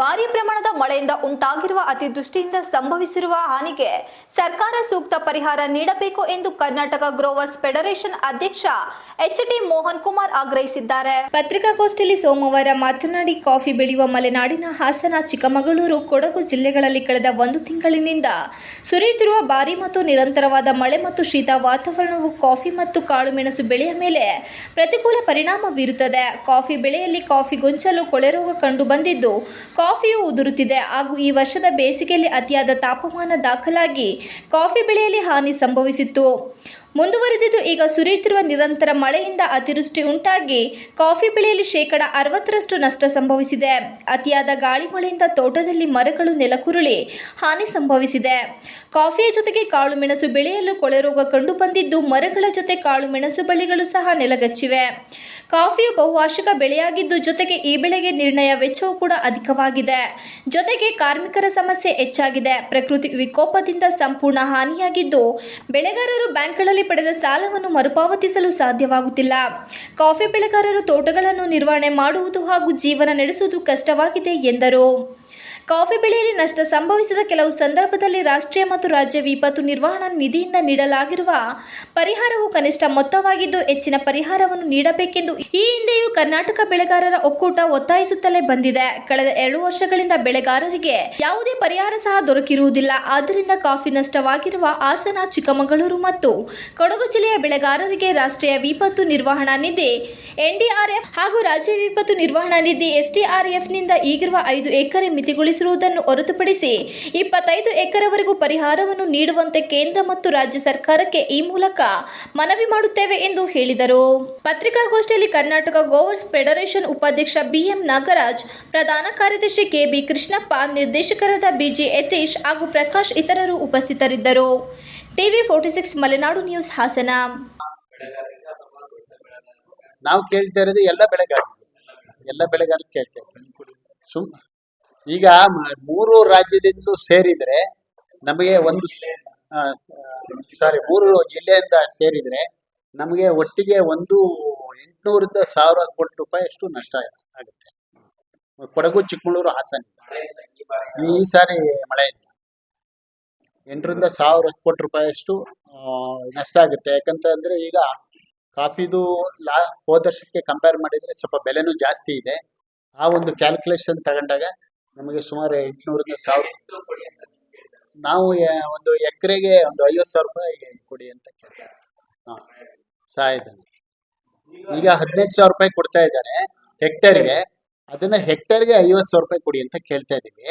ಭಾರಿ ಪ್ರಮಾಣದ ಮಳೆಯಿಂದ ಉಂಟಾಗಿರುವ ಅತಿವೃಷ್ಟಿಯಿಂದ ಸಂಭವಿಸಿರುವ ಹಾನಿಗೆ ಸರ್ಕಾರ ಸೂಕ್ತ ಪರಿಹಾರ ನೀಡಬೇಕು ಎಂದು ಕರ್ನಾಟಕ ಗ್ರೋವರ್ಸ್ ಫೆಡರೇಷನ್ ಅಧ್ಯಕ್ಷ ಎಚ್.ಟಿ. ಮೋಹನ್ ಕುಮಾರ್ ಆಗ್ರಹಿಸಿದ್ದಾರೆ. ಪತ್ರಿಕಾಗೋಷ್ಠಿಯಲ್ಲಿ ಸೋಮವಾರ ಮಾತನಾಡಿ, ಕಾಫಿ ಬೆಳೆಯುವ ಮಲೆನಾಡಿನ ಹಾಸನ, ಚಿಕ್ಕಮಗಳೂರು, ಕೊಡಗು ಜಿಲ್ಲೆಗಳಲ್ಲಿ ಕಳೆದ ಒಂದು ತಿಂಗಳಿನಿಂದ ಸುರಿಯುತ್ತಿರುವ ಭಾರಿ ಮತ್ತು ನಿರಂತರವಾದ ಮಳೆ ಮತ್ತು ಶೀತ ವಾತಾವರಣವು ಕಾಫಿ ಮತ್ತು ಕಾಳುಮೆಣಸು ಬೆಳೆಯ ಮೇಲೆ ಪ್ರತಿಕೂಲ ಪರಿಣಾಮ ಬೀರುತ್ತದೆ. ಕಾಫಿ ಬೆಳೆಯಲ್ಲಿ ಕಾಫಿ ಗೊಂಚಲು, ಕೊಳೆ ರೋಗ ಕಂಡು ಬಂದಿದ್ದು, ಕಾಫಿಯು ಉದುರುತ್ತಿದೆ ಹಾಗೂ ಈ ವರ್ಷದ ಬೇಸಿಗೆಯಲ್ಲಿ ಅತಿಯಾದ ತಾಪಮಾನ ದಾಖಲಾಗಿ ಕಾಫಿ ಬೆಳೆಯಲ್ಲಿ ಹಾನಿ ಸಂಭವಿಸಿತ್ತು. ಮುಂದುವರೆದಿದ್ದು, ಈಗ ಸುರಿಯುತ್ತಿರುವ ನಿರಂತರ ಮಳೆಯಿಂದ ಅತಿವೃಷ್ಟಿ ಉಂಟಾಗಿ ಕಾಫಿ ಬೆಳೆಯಲ್ಲಿ 60% ನಷ್ಟ ಸಂಭವಿಸಿದೆ. ಅತಿಯಾದ ಗಾಳಿ ಮಳೆಯಿಂದ ತೋಟದಲ್ಲಿ ಮರಗಳು ನೆಲಕ್ಕುರುಳಿ ಹಾನಿ ಸಂಭವಿಸಿದೆ. ಕಾಫಿಯ ಜೊತೆಗೆ ಕಾಳುಮೆಣಸು ಬೆಳೆಯಲು ಕೊಳೆ ರೋಗ ಕಂಡು ಬಂದಿದ್ದು, ಮರಗಳ ಜೊತೆ ಕಾಳುಮೆಣಸು ಬಳ್ಳಿಗಳು ಸಹ ನೆಲಗಚ್ಚಿವೆ. ಕಾಫಿಯು ಬಹುವಾರ್ಷಿಕ ಬೆಳೆಯಾಗಿದ್ದು, ಜೊತೆಗೆ ಈ ಬೆಳೆಗೆ ನಿರ್ಣಯ ವೆಚ್ಚವೂ ಕೂಡ ಅಧಿಕವಾಗಿದೆ. ಜೊತೆಗೆ ಕಾರ್ಮಿಕರ ಸಮಸ್ಯೆ ಹೆಚ್ಚಾಗಿದೆ. ಪ್ರಕೃತಿ ವಿಕೋಪದಿಂದ ಸಂಪೂರ್ಣ ಹಾನಿಯಾಗಿದ್ದು, ಬೆಳೆಗಾರರು ಬ್ಯಾಂಕ್ಗಳಲ್ಲಿ ಪಡೆದ ಸಾಲವನ್ನು ಮರುಪಾವತಿಸಲು ಸಾಧ್ಯವಾಗುತ್ತಿಲ್ಲ. ಕಾಫಿ ಬೆಳೆಗಾರರು ತೋಟಗಳನ್ನು ನಿರ್ವಹಣೆ ಮಾಡುವುದು ಹಾಗೂ ಜೀವನ ನಡೆಸುವುದು ಕಷ್ಟವಾಗಿದೆ ಎಂದರು. ಕಾಫಿ ಬೆಳೆಯಲ್ಲಿ ನಷ್ಟ ಸಂಭವಿಸಿದ ಕೆಲವು ಸಂದರ್ಭದಲ್ಲಿ ರಾಷ್ಟ್ರೀಯ ಮತ್ತು ರಾಜ್ಯ ವಿಪತ್ತು ನಿರ್ವಹಣಾ ನಿಧಿಯಿಂದ ನೀಡಲಾಗಿರುವ ಪರಿಹಾರವು ಕನಿಷ್ಠ ಮೊತ್ತವಾಗಿದ್ದು, ಹೆಚ್ಚಿನ ಪರಿಹಾರವನ್ನು ನೀಡಬೇಕೆಂದು ಈ ಹಿಂದೆಯೂ ಕರ್ನಾಟಕ ಬೆಳೆಗಾರರ ಒಕ್ಕೂಟ ಒತ್ತಾಯಿಸುತ್ತಲೇ ಬಂದಿದೆ. ಕಳೆದ 2 ವರ್ಷಗಳಿಂದ ಬೆಳೆಗಾರರಿಗೆ ಯಾವುದೇ ಪರಿಹಾರ ಸಹ ದೊರಕಿರುವುದಿಲ್ಲ. ಆದ್ದರಿಂದ ಕಾಫಿ ನಷ್ಟವಾಗಿರುವ ಹಾಸನ, ಚಿಕ್ಕಮಗಳೂರು ಮತ್ತು ಕೊಡಗು ಜಿಲ್ಲೆಯ ಬೆಳೆಗಾರರಿಗೆ ರಾಷ್ಟ್ರೀಯ ವಿಪತ್ತು ನಿರ್ವಹಣಾ ನಿಧಿ NDRF ಹಾಗೂ ರಾಜ್ಯ ವಿಪತ್ತು ನಿರ್ವಹಣಾ ನಿಧಿ SDRFನಿಂದ ಈಗಿರುವ 5 ಎಕರೆ ಮಿತಿಗೊಳಿಸಿರುವುದನ್ನು ಹೊರತುಪಡಿಸಿ 25 ಎಕರೆವರೆಗೂ ಪರಿಹಾರವನ್ನು ನೀಡುವಂತೆ ಕೇಂದ್ರ ಮತ್ತು ರಾಜ್ಯ ಸರ್ಕಾರಕ್ಕೆ ಈ ಮೂಲಕ ಮನವಿ ಮಾಡುತ್ತೇವೆ ಎಂದು ಹೇಳಿದರು. ಪತ್ರಿಕಾಗೋಷ್ಠಿಯಲ್ಲಿ ಕರ್ನಾಟಕ ಗೋವರ್ಸ್ ಫೆಡರೇಷನ್ ಉಪಾಧ್ಯಕ್ಷ BM ನಾಗರಾಜ್, ಪ್ರಧಾನ ಕಾರ್ಯದರ್ಶಿ KB ಕೃಷ್ಣಪ್ಪ, ನಿರ್ದೇಶಕರಾದ BG ಯತೀಶ್ ಹಾಗೂ ಪ್ರಕಾಶ್ ಇತರರು ಉಪಸ್ಥಿತರಿದ್ದರು. TV46 Malenadu news, Hassan. ನಾವು ಕೇಳ್ತಾ ಇರೋದು ಎಲ್ಲ ಬೆಳೆಗಾರರು ಕೇಳ್ತಾ ಇದ್ದೀವಿ. ಈಗ 3 ರಾಜ್ಯದಿಂದಲೂ ಸೇರಿದ್ರೆ ನಮಗೆ 3 ಜಿಲ್ಲೆಯಿಂದ ಸೇರಿದ್ರೆ ನಮಗೆ ಒಟ್ಟಿಗೆ 800ರಿಂದ 1000 ಕೋಟಿ ರೂಪಾಯಿ ಅಷ್ಟು ನಷ್ಟ ಆಗುತ್ತೆ. ಕೊಡಗು, ಚಿಕ್ಕಮಗಳೂರು, ಹಾಸನ ಈ ಸಾರಿ ಮಳೆಯಿಂದ 8ರಿಂದ 1000 ಕೋಟಿ ರೂಪಾಯಿ ಅಷ್ಟು ನಷ್ಟ ಆಗುತ್ತೆ. ಯಾಕಂತಂದ್ರೆ ಈಗ ಕಾಫಿದು ಹೋದ ವರ್ಷಕ್ಕೆ ಕಂಪೇರ್ ಮಾಡಿದ್ರೆ ಸ್ವಲ್ಪ ಬೆಲೆನೂ ಜಾಸ್ತಿ ಇದೆ. ಆ ಒಂದು ಕ್ಯಾಲ್ಕುಲೇಷನ್ ತಗೊಂಡಾಗ ನಮಗೆ ಸುಮಾರು 800ರಿಂದ 1000. ನಾವು ಒಂದು ಎಕರೆಗೆ 50,000 ರೂಪಾಯಿ ಕೊಡಿ ಅಂತ ಕೇಳ್ತಾರೆ. ಸಹಾಯಧನ ಈಗ 15,000 ರೂಪಾಯಿ ಕೊಡ್ತಾ ಇದ್ದಾರೆ ಹೆಕ್ಟೇರ್ಗೆ. ಅದನ್ನ ಹೆಕ್ಟೇರ್ಗೆ 50,000 ರೂಪಾಯಿ ಕೊಡಿ ಅಂತ ಕೇಳ್ತಾ ಇದ್ದೀವಿ.